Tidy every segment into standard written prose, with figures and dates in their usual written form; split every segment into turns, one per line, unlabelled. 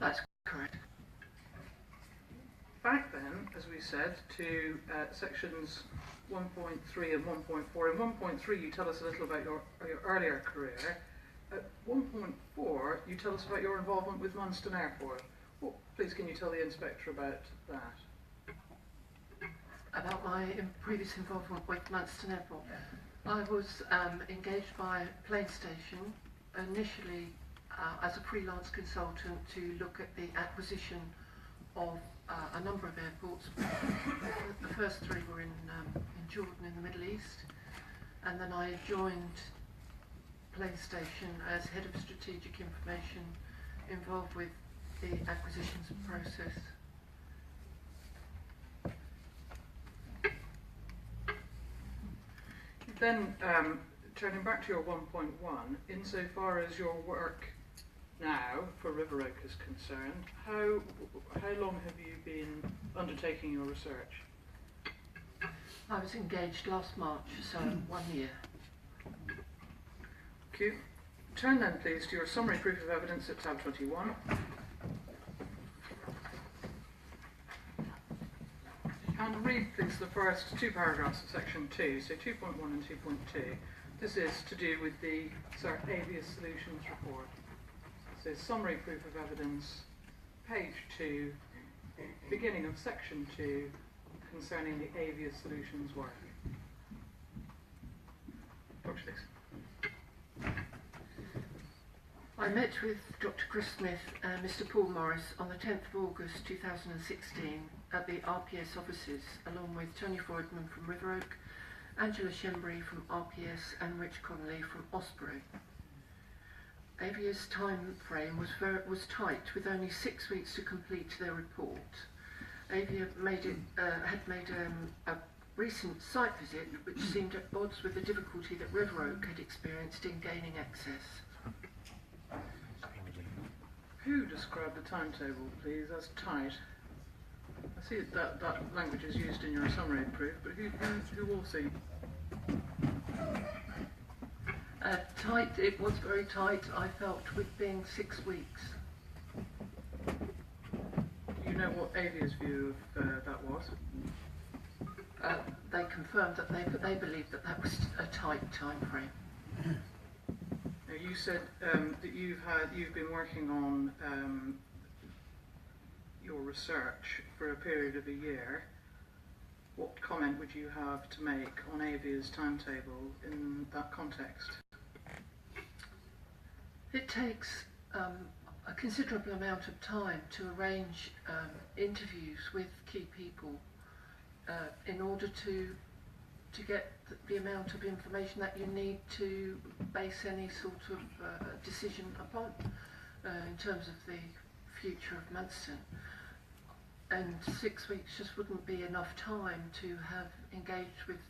That's correct.
Back then, as we said, to sections 1.3 and 1.4. In 1.3 you tell us a little about your earlier career. At 1.4 you tell us about your involvement with Manston Airport. Well, please can you tell the inspector about that?
About my previous involvement with Manston Airport. I was engaged by PlayStation initially as a freelance consultant to look at the acquisition of a number of airports. The first three were in Jordan in the Middle East, and then I joined PlayStation as head of strategic information, involved with the acquisitions process.
Then, turning back to your 1.1, insofar as your work now for River Oak is concerned, how long have you been undertaking your research?
I was engaged last March, so 1 year.
Thank you. Turn then please to your summary proof of evidence at tab 21. And read please the first two paragraphs of section 2, so 2.1 and 2.2. This is to do with the Avius Solutions report. So summary proof of evidence, page 2, beginning of section 2, concerning the Avius Solutions work. Dr. Dixon.
I met with Dr. Chris Smith and Mr. Paul Morris on the 10th of August 2016 at the RPS offices, along with Tony Freudman from River Oak, Angela Shembry from RPS and Rich Connolly from Osprey. Avia's time frame was tight, with only 6 weeks to complete their report. Avia had made a recent site visit which seemed at odds with the difficulty that River Oak had experienced in gaining access.
Who described the timetable, please, as tight? I see that language is used in your summary proof, but who also?
Tight, it was very tight, I felt, with being 6 weeks.
Do you know what Avia's view of that was?
They confirmed that they believed that was a tight time frame.
Now you said that you've been working on your research for a period of a year. What comment would you have to make on Avia's timetable in that context?
It takes a considerable amount of time to arrange interviews with key people in order to get the amount of information that you need to base any sort of decision upon in terms of the future of Manston. And 6 weeks just wouldn't be enough time to have engaged with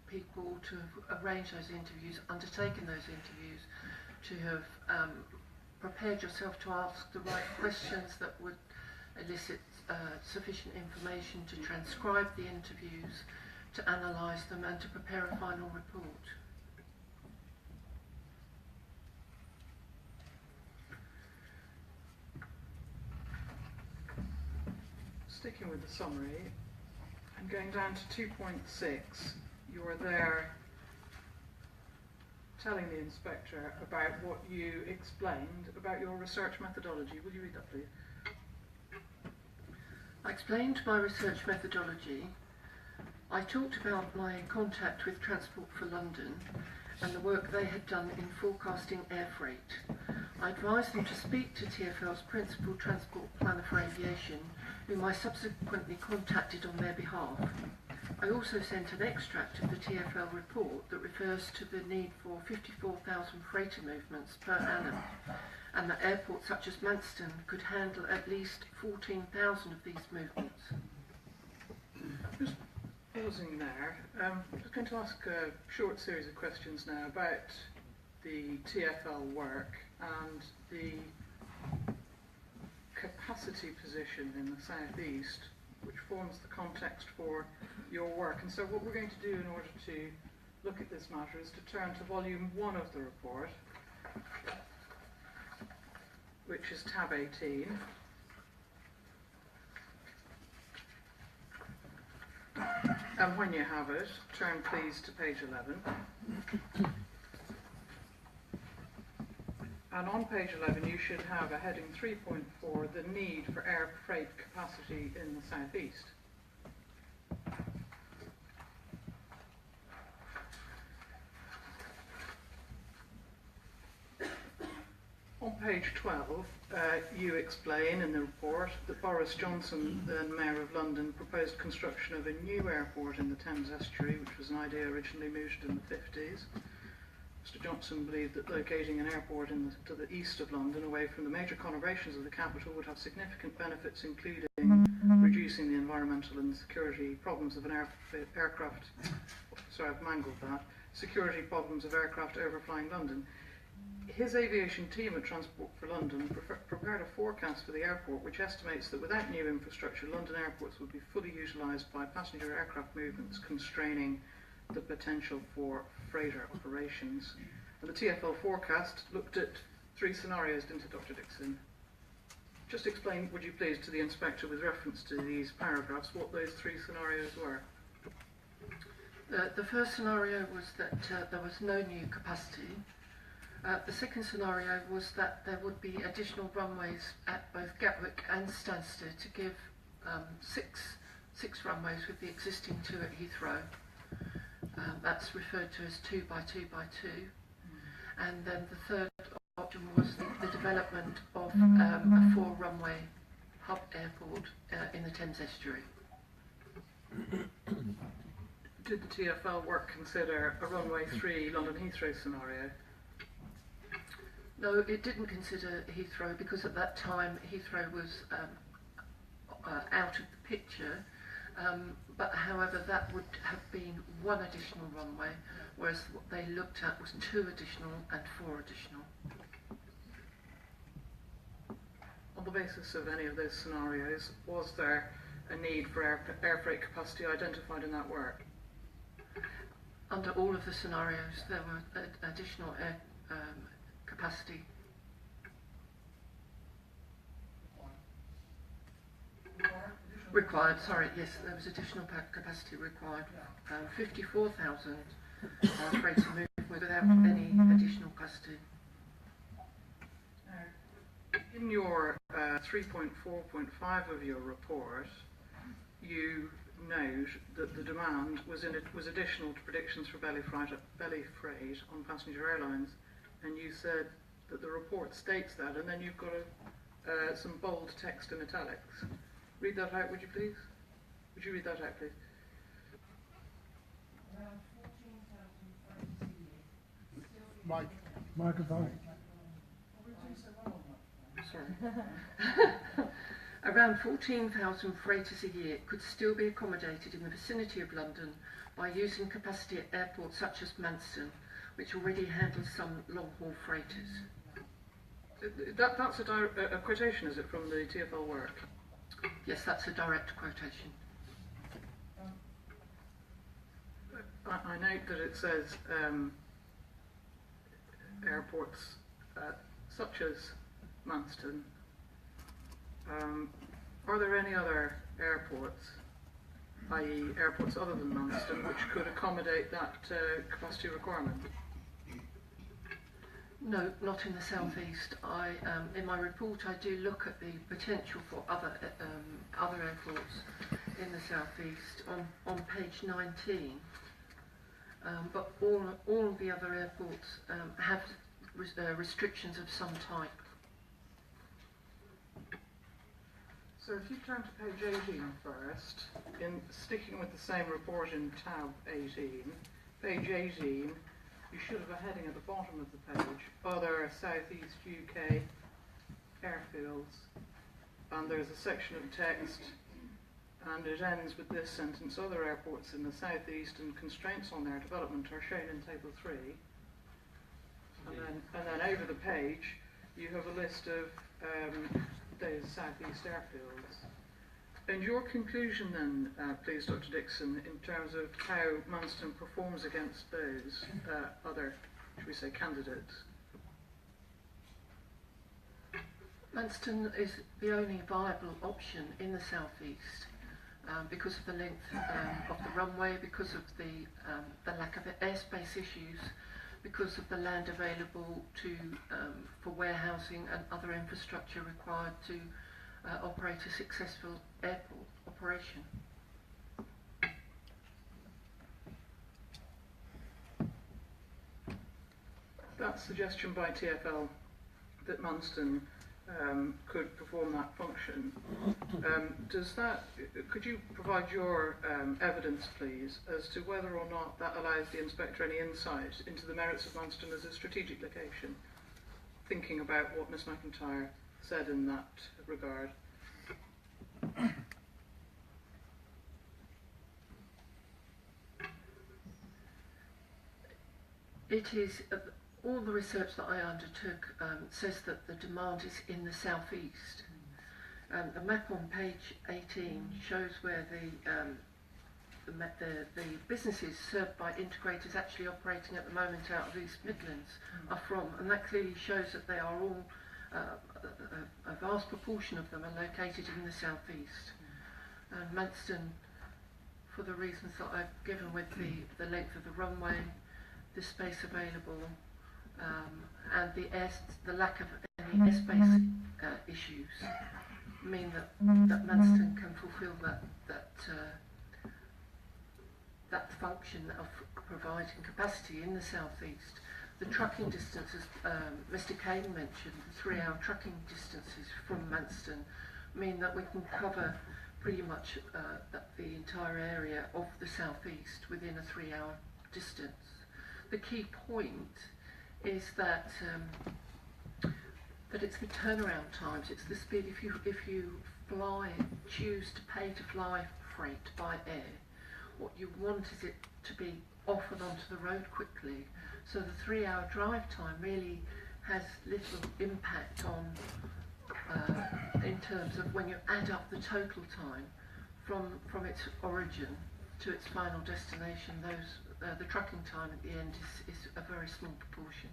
people, to have arranged those interviews, undertaken those interviews, to have prepared yourself to ask the right questions that would elicit sufficient information to transcribe the interviews, to analyse them and to prepare a final report.
Sticking with the summary and going down to 2.6, you are there telling the inspector about what you explained about your research methodology. Will you read that, please?
I explained my research methodology. I talked about my contact with Transport for London and the work they had done in forecasting air freight. I advised them to speak to TfL's principal transport planner for aviation, whom I subsequently contacted on their behalf. I also sent an extract of the TfL report that refers to the need for 54,000 freighter movements per annum, and that airports such as Manston could handle at least 14,000 of these movements.
Just pausing there, I'm just going to ask a short series of questions now about the TfL work and the capacity position in the southeast, which forms the context for your work. And so what we're going to do in order to look at this matter is to turn to volume 1 of the report, which is tab 18. And when you have it, turn please to page 11. And on page 11 you should have a heading 3.4, the need for air freight capacity in the southeast. On page 12, you explain in the report that Boris Johnson, then Mayor of London, proposed construction of a new airport in the Thames estuary, which was an idea originally mooted in the 50s. Mr Johnson believed that locating an airport to the east of London, away from the major conurbations of the capital, would have significant benefits, including reducing the environmental and security problems of an aircraft. Sorry, I've mangled that. Security problems of aircraft overflying London. His aviation team at Transport for London prepared a forecast for the airport which estimates that without new infrastructure, London airports would be fully utilised by passenger aircraft movements, constraining the potential for freighter operations. And the TfL forecast looked at 3 scenarios, didn't it, Dr. Dixon? Just explain, would you please, to the inspector with reference to these paragraphs, what those 3 scenarios were.
The first scenario was that there was no new capacity. The second scenario was that there would be additional runways at both Gatwick and Stansted to give 6 runways with the existing 2 at Heathrow. That's referred to as 2 by 2 by 2. And then the third option was the development of a 4 runway hub airport in the Thames estuary.
Did the TfL work consider a runway 3 London Heathrow scenario?
No, it didn't consider Heathrow because at that time Heathrow was out of the picture. But however, that would have been 1 additional runway, whereas what they looked at was 2 additional and 4 additional.
On the basis of any of those scenarios, was there a need for air freight capacity identified in that work?
Under all of the scenarios, there were additional air capacity. Required, sorry, yes, there was additional capacity required. 54,000 freighter movement without any additional capacity.
In your 3.4.5 of your report, you note that the demand was additional to predictions for belly freight on passenger airlines, and you said that the report states that, and then you've got some bold text in italics. Read that out, would you please? Would you read that out, please?
Microphone.
Sorry. Around 14,000 freighters a year could still be accommodated in the vicinity of London by using capacity at airports such as Manston, which already handles some long-haul freighters.
That's a quotation, is it, from the TfL work?
Yes, that's a direct quotation.
I note that it says airports such as Manston. Are there any other airports, i.e. airports other than Manston, which could accommodate that capacity requirement?
No, not in the southeast. In my report, I do look at the potential for other airports in the southeast on page 19. But all the other airports have restrictions of some type.
So if you turn to page 18 first, in sticking with the same report in tab 18, page 18. You should have a heading at the bottom of the page, other Southeast UK airfields, and there's a section of text, and it ends with this sentence: other airports in the southeast and constraints on their development are shown in table 3. And then over the page you have a list of those southeast airfields. And your conclusion then, please, Dr. Dixon, in terms of how Manston performs against those other, should we say, candidates?
Manston is the only viable option in the southeast. because of the length of the runway, because of the lack of airspace issues, because of the land available for warehousing and other infrastructure required to operate a successful airport operation.
That suggestion by TfL that Manston could perform that function, could you provide your evidence, please, as to whether or not that allows the inspector any insight into the merits of Manston as a strategic location, thinking about what Ms McIntyre said in that regard?
It is, all the research that I undertook says that the demand is in the southeast. The map on page 18 shows where the businesses served by integrators actually operating at the moment out of East Midlands are from, and that clearly shows that they are all, a vast proportion of them are located in the southeast. And Manston, for the reasons that I've given with the length of the runway, the space available, and the lack of any airspace issues, mean that Manston can fulfil that function of providing capacity in the southeast. The trucking distances, Mr. Kane mentioned, the 3-hour trucking distances from Manston mean that we can cover pretty much the entire area of the southeast within a 3-hour distance. The key point is that it's the turnaround times, it's the speed. If you choose to pay to fly freight by air, what you want is it to be off and onto the road quickly. So the 3-hour drive time really has little impact on, in terms of when you add up the total time from its origin to its final destination. The trucking time at the end is a very small proportion.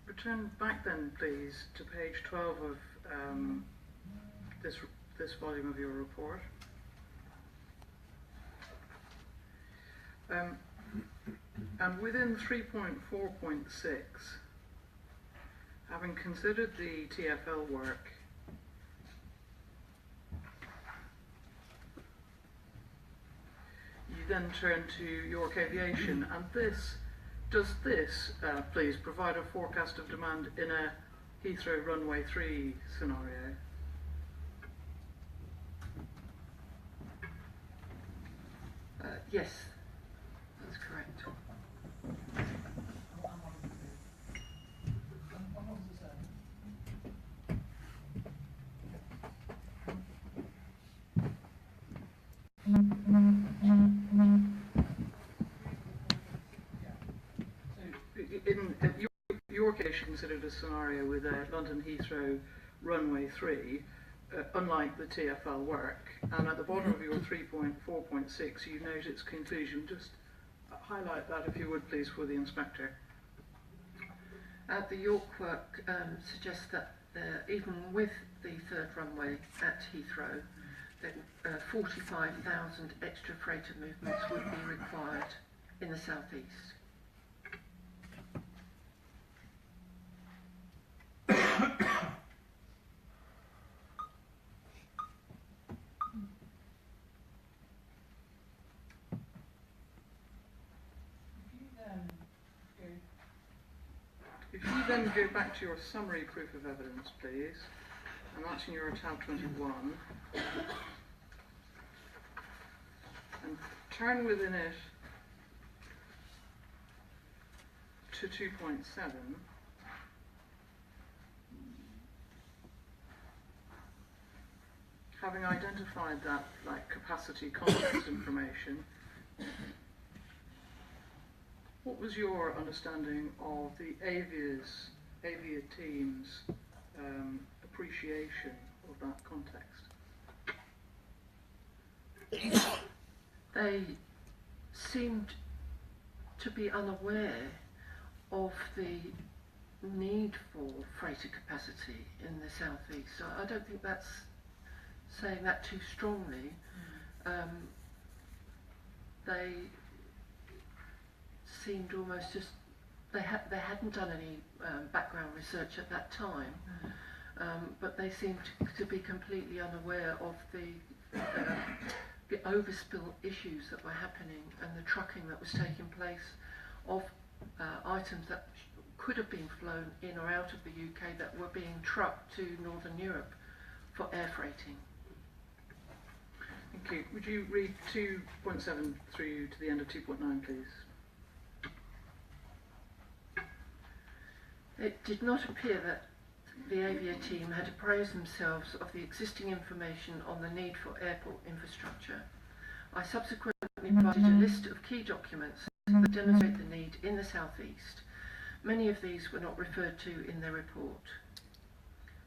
Return back then, please, to page 12 of this volume of your report. And within 3.4.6, having considered the TfL work, you then turn to York Aviation, and does this, please, provide a forecast of demand in a Heathrow runway 3 scenario?
Yes, that's correct.
York Aviation considered a scenario with a London Heathrow runway 3, unlike the TfL work, and at the bottom of your 3.4.6 you note its conclusion. Just highlight that, if you would, please, for the inspector.
The York work suggests that even with the third runway at Heathrow, that 45,000 extra freighter movements would be required in the southeast.
If you then go back to your summary proof of evidence, please, and that's in your tab 21, and turn within it to 2.7, having identified that capacity context information, what was your understanding of the Avia team's appreciation of that context?
They seemed to be unaware of the need for freighter capacity in the southeast. I don't think that's saying that too strongly. They seemed almost just they hadn't done any background research at that time, but they seemed to be completely unaware of the overspill issues that were happening and the trucking that was taking place of items that could have been flown in or out of the UK that were being trucked to Northern Europe for air freighting.
Thank you. Would you read 2.7 through to the end of 2.9, please?
It did not appear that the Avia team had apprised themselves of the existing information on the need for airport infrastructure. I subsequently provided a list of key documents that demonstrate the need in the southeast. Many of these were not referred to in their report.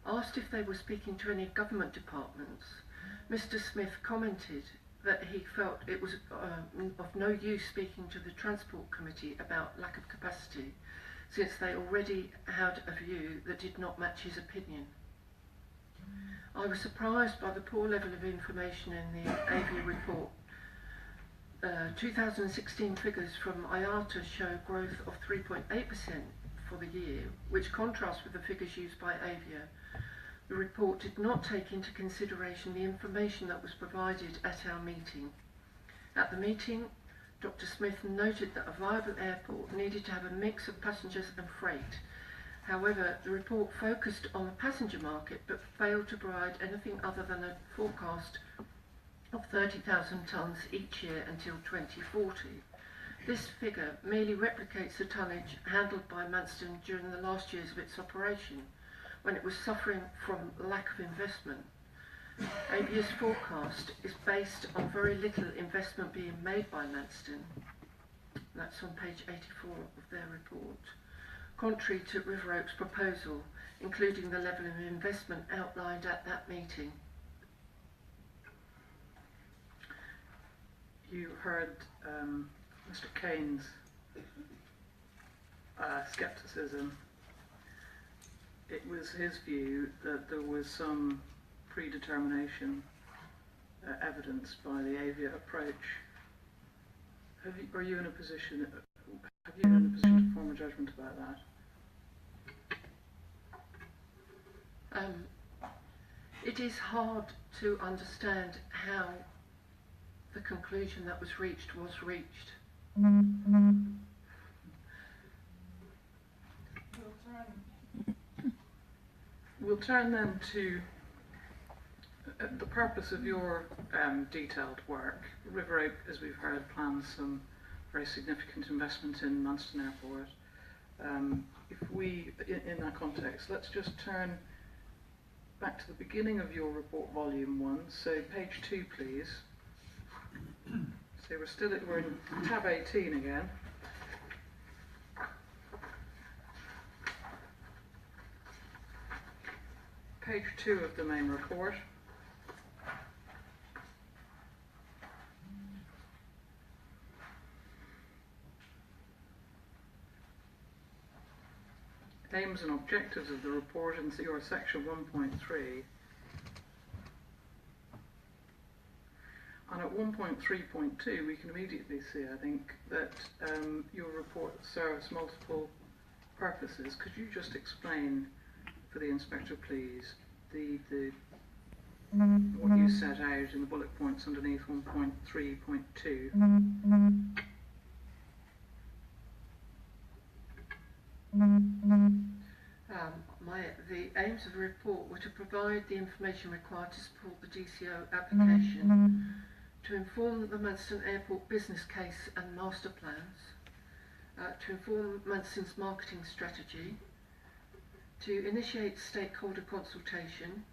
Asked if they were speaking to any government departments, Mr. Smith commented that he felt it was of no use speaking to the Transport Committee about lack of capacity, since they already had a view that did not match his opinion. I was surprised by the poor level of information in the Avia report. 2016 figures from IATA show growth of 3.8% for the year, which contrasts with the figures used by Avia. The report did not take into consideration the information that was provided at our meeting. At the meeting, Dr. Smith noted that a viable airport needed to have a mix of passengers and freight. However, the report focused on the passenger market but failed to provide anything other than a forecast of 30,000 tonnes each year until 2040. This figure merely replicates the tonnage handled by Manston during the last years of its operation, when it was suffering from lack of investment. Avia's forecast is based on very little investment being made by Manston. That's on page 84 of their report. Contrary to River Oak's proposal, including the level of investment outlined at that meeting.
You heard Mr. Kane's scepticism. It was his view that there was some predetermination evidenced by the Avia approach. Are you in a position? Have you been in a position to form a judgment about that?
It is hard to understand how the conclusion that was reached.
We'll turn then to the purpose of your detailed work. River Oak, as we've heard, plans some very significant investment in Manston Airport. If we, in that context, let's just turn back to the beginning of your report, volume 1, so page 2, please. So we're in tab 18 again. Page 2 of the main report. Aims and objectives of the report in your section 1.3. And at 1.3.2 we can immediately see, I think, that your report serves multiple purposes. Could you just explain for the inspector, please, what you set out in the bullet points underneath 1.3.2?
The aims of the report were to provide the information required to support the DCO application, to inform the Manston Airport business case and master plans, to inform Manston's marketing strategy, to initiate stakeholder consultation,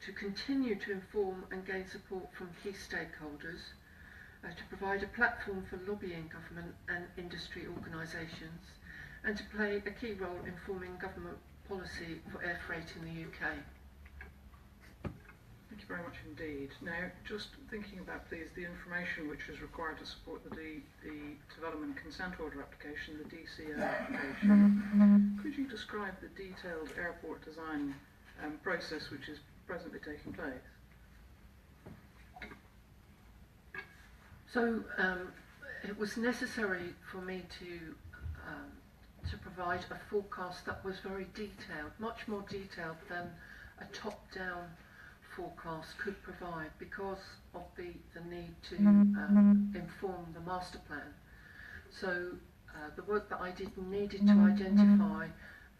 to continue to inform and gain support from key stakeholders, to provide a platform for lobbying government and industry organisations, and to play a key role in forming government policy for air freight in the UK.
Thank you very much indeed. Now, just thinking about, please, the information which is required to support the development consent order application, the DCO application. could you describe the detailed airport design process which is presently taking place?
So it was necessary for me to provide a forecast that was very detailed, much more detailed than a top-down forecast could provide, because of the need to inform the master plan. So the work that I did needed to identify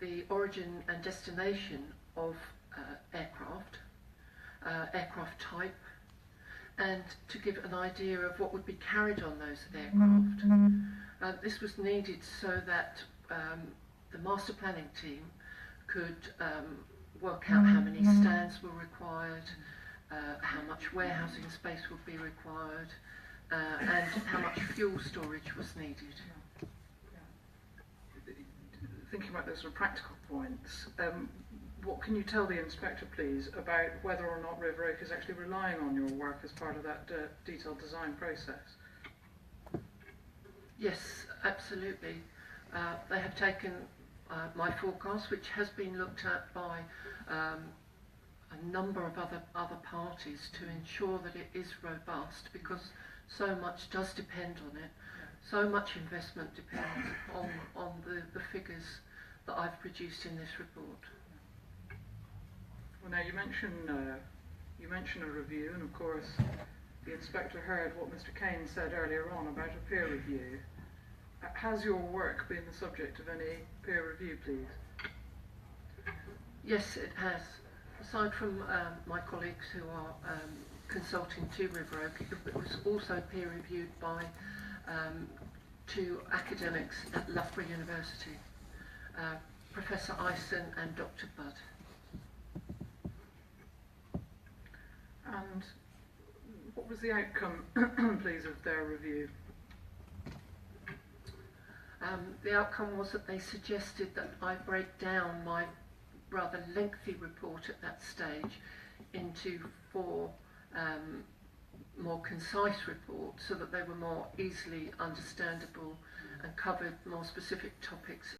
the origin and destination of aircraft, aircraft type, and to give an idea of what would be carried on those aircraft. This was needed so that the master planning team could work out how many stands were required, how much warehousing space would be required, and how much fuel storage was needed.
Thinking about those sort of practical points, what can you tell the inspector, please, about whether or not River Oak is actually relying on your work as part of that detailed design process?
Yes, absolutely. They have taken my forecast, which has been looked at by a number of other parties to ensure that it is robust, because so much does depend on it. So much investment depends on the figures that I've produced in this report.
Well, now you mention a review, and of course the inspector heard what Mr. Kane said earlier on about a peer review. Has your work been the subject of any peer review, please?
Yes, it has. Aside from my colleagues who are consulting to River Oak, it was also peer reviewed by two academics at Loughborough University, Professor Ison and Dr. Budd.
And what was the outcome, please, of their review?
The outcome was that they suggested that I break down my rather lengthy report at that stage into 4 more concise reports, so that they were more easily understandable and covered more specific topics